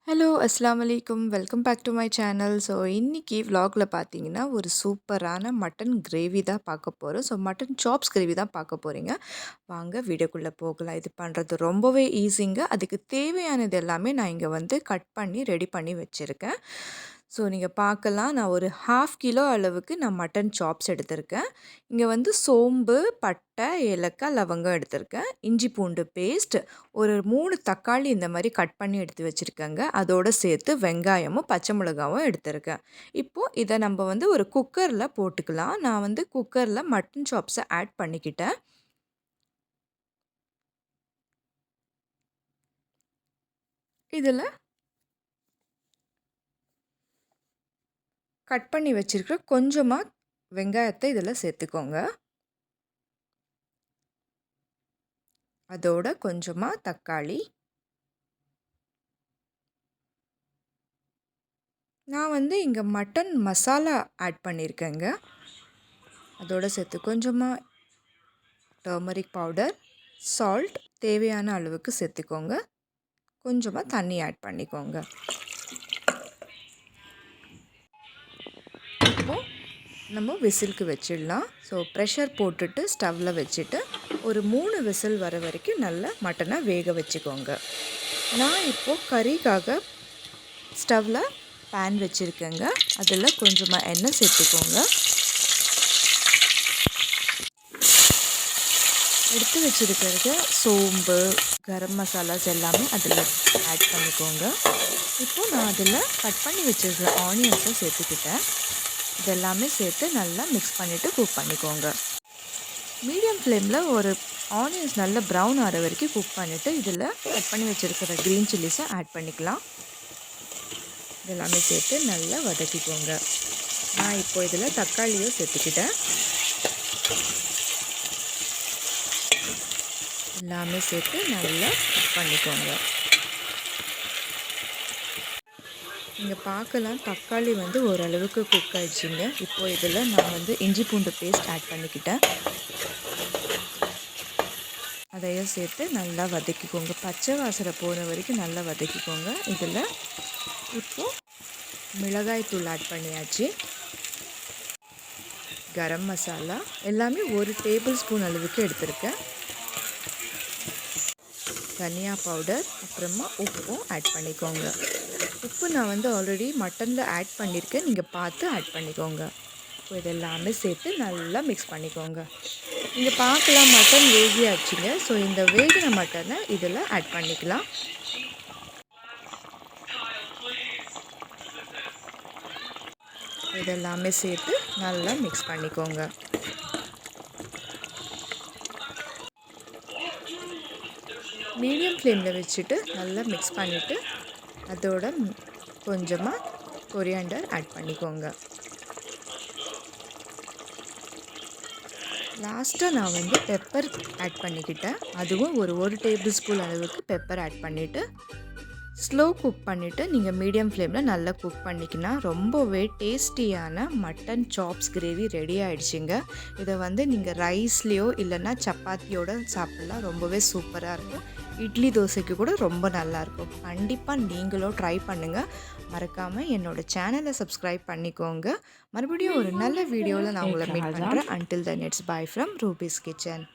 Hello அஸ்ஸலாமு அலைக்கும். Welcome back to my channel. So இன்னைக்கு vlogல பார்த்தீங்கன்னா, ஒரு சூப்பரான மட்டன் கிரேவி தான் பார்க்க போறோம். ஸோ மட்டன் சாப்ஸ் கிரேவி தான் பார்க்க போறீங்க. வாங்க வீடியோக்குள்ள போகலாம். இது பண்ணுறது ரொம்பவே ஈஸிங்க. அதுக்கு தேவையானது எல்லாமே நான் இங்கே வந்து கட் பண்ணி ரெடி பண்ணி வச்சுருக்கேன். ஸோ நீங்கள் பார்க்கலாம், நான் ஒரு 1/2 கிலோ அளவுக்கு நான் மட்டன் சாப்ஸ் எடுத்திருக்கேன். இங்கே வந்து சோம்பு, பட்டை, ஏலக்காய், லவங்கம் எடுத்திருக்கேன். இஞ்சி பூண்டு பேஸ்ட், ஒரு 3 தக்காளி இந்த மாதிரி கட் பண்ணி எடுத்து வச்சுருக்கேங்க. அதோடு சேர்த்து வெங்காயமும் பச்சை மிளகாவும் எடுத்திருக்கேன். இப்போது இதை நம்ம வந்து ஒரு குக்கரில் போட்டுக்கலாம். நான் வந்து குக்கரில் மட்டன் சாப்ஸை ஆட் பண்ணிக்கிட்டேன். இதில் கட் பண்ணி வச்சுருக்கிற கொஞ்சமாக வெங்காயத்தை இதில் சேர்த்துக்கோங்க. அதோட கொஞ்சமாக தக்காளி, நான் வந்து இங்கே மட்டன் மசாலா ஆட் பண்ணியிருக்கேங்க. அதோடு சேர்த்து கொஞ்சமாக டர்மரிக் பவுடர், சால்ட் தேவையான அளவுக்கு சேர்த்துக்கோங்க. கொஞ்சமாக தண்ணி ஆட் பண்ணிக்கோங்க. இப்போது நம்ம விசிலுக்கு வச்சிடலாம். ஸோ ப்ரெஷர் போட்டுட்டு ஸ்டவ்வில் வச்சுட்டு ஒரு 3 விசில் வர வரைக்கும் நல்லா மட்டனை வேக வச்சுக்கோங்க. நான் இப்போது கறிக்காக ஸ்டவ்வில் பேன் வச்சுருக்கேங்க. அதில் கொஞ்சமாக எண்ணெய் சேர்த்துக்கோங்க. எடுத்து வச்சுருக்கிறது சோம்பு, கரம் மசாலாஸ் எல்லாமே அதில் ஆட் பண்ணிக்கோங்க. இப்போது நான் அதில் கட் பண்ணி வச்சுருக்கிற ஆனியன்ஸை சேர்த்துக்கிட்டேன். இதெல்லாமே சேர்த்து நல்லா மிக்ஸ் பண்ணிவிட்டு குக் பண்ணிக்கோங்க. மீடியம் ஃப்ளேமில் ஒரு ஆனியன்ஸ் நல்லா ப்ரௌன் ஆகிற வரைக்கும் குக் பண்ணிவிட்டு இதில் கட் பண்ணி வச்சுருக்கிற க்ரீன் சில்லிஸை ஆட் பண்ணிக்கலாம். இதெல்லாமே சேர்த்து நல்லா வதக்கிக்கோங்க. நான் இப்போ இதில் தக்காளியும் சேர்த்துக்கிட்டேன். எல்லாமே சேர்த்து நல்லா குக் பண்ணிக்கோங்க. நீங்கள் பார்க்கலாம், தக்காளி வந்து ஓரளவுக்கு குக் ஆகிடுச்சிங்க. இப்போது இதில் நான் வந்து இஞ்சி பூண்டு பேஸ்ட் ஆட் பண்ணிக்கிட்டேன். அதையும் சேர்த்து நல்லா வதக்கிக்கோங்க. பச்சை வாசனை போகிற வரைக்கும் நல்லா வதக்கிக்கோங்க. இதில் இப்போது மிளகாய் தூள் ஆட் பண்ணியாச்சு. கரம் மசாலா எல்லாமே 1 டேபிள் ஸ்பூன் அளவுக்கு எடுத்திருக்கேன். தனியா பவுடர், அப்புறமா உப்பும் ஆட் பண்ணிக்கோங்க. உப்பு நான் வந்து ஆல்ரெடி மட்டனில் ஆட் பண்ணியிருக்கேன், நீங்கள் பார்த்து ஆட் பண்ணிக்கோங்க. இப்போ இதெல்லாமே சேர்த்து நல்லா மிக்ஸ் பண்ணிக்கோங்க. நீங்கள் பார்க்கலாம், மட்டன் வேகியாச்சுங்க. ஸோ இந்த வேகின மட்டனை இதில் ஆட் பண்ணிக்கலாம். இதெல்லாமே சேர்த்து நல்லா மிக்ஸ் பண்ணிக்கோங்க. மீடியம் ஃப்ளேமில் வச்சுட்டு நல்லா மிக்ஸ் பண்ணிவிட்டு அதோட கொஞ்சமாக கொரியாண்டர் ஆட் பண்ணிக்கோங்க. லாஸ்ட்டாக நான் வந்து பெப்பர் ஆட் பண்ணிக்கிட்டேன். அதுவும் ஒரு டேபிள் ஸ்பூன் அளவுக்கு பெப்பர் ஆட் பண்ணிவிட்டு ஸ்லோ குக் பண்ணிவிட்டு நீங்கள் மீடியம் ஃப்ளேமில் நல்லா குக் பண்ணிக்கினா ரொம்பவே டேஸ்டியான மட்டன் சாப்ஸ் கிரேவி ரெடி ஆகிடுச்சிங்க. இதை வந்து நீங்கள் ரைஸ்லேயோ இல்லைன்னா சப்பாத்தியோடு சாப்பிட்லாம். ரொம்பவே சூப்பராக இருக்கும். இட்லி தோசைக்கு கூட ரொம்ப நல்லாயிருக்கும். கண்டிப்பாக நீங்களும் ட்ரை பண்ணுங்கள். மறக்காமல் என்னோடய சேனலை சப்ஸ்கிரைப் பண்ணிக்கோங்க. மறுபடியும் ஒரு நல்ல வீடியோவில் நான் உங்களை மீட் பண்ணுறேன். Until then it's by from rupees kitchen.